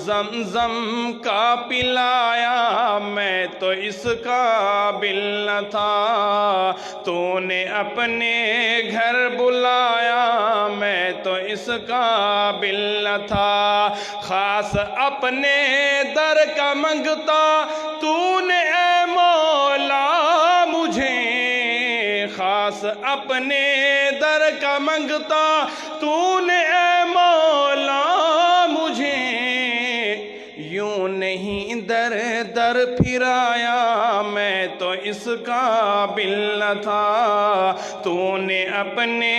زمزم کا پلایا میں تو اس قابل نہ تھا، تو نے اپنے گھر بلایا میں تو اس قابل نہ تھا، خاص اپنے در کا منگتا تو نے اے مولا مجھے، خاص اپنے در کا منگتا تو نے اے مولا مجھے، یوں نہیں در در پھرایا میں تو اس قابل نہ تھا، تو نے اپنے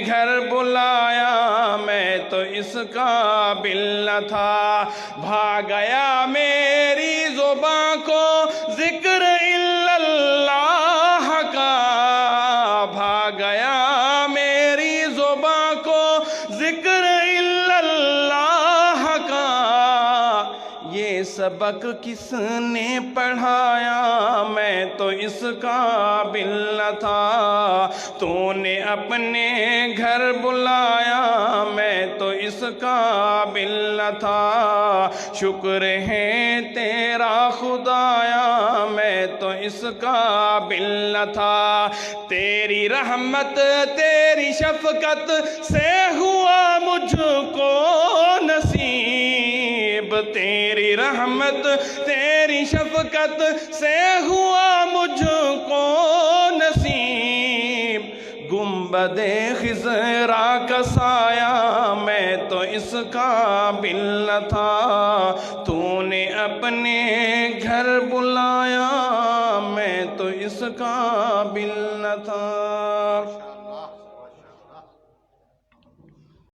گھر بلایا میں تو اس قابل نہ تھا، بھاگ گیا میری زباں کو ذکر الا اللہ کا، بھاگ گیا میری زباں کو ذکر الا اللہ کا، یہ سبق کس نے پڑھایا میں تو اس قابل نہ تھا، تو نے اپنے گھر بلایا میں تو اس قابل نہ تھا، شکر ہے تیرا خدایا میں تو اس قابل نہ تھا، تیری رحمت تیری شفقت سے ہوا مجھ کو نصیب، تیری رحمت تیری شفقت سے ہوا مجھ کو نصیب، گنبد خضرا کا سایہ میں تو اس قابل نہ تھا، تو نے اپنے گھر بلایا میں تو اس قابل نہ تھا۔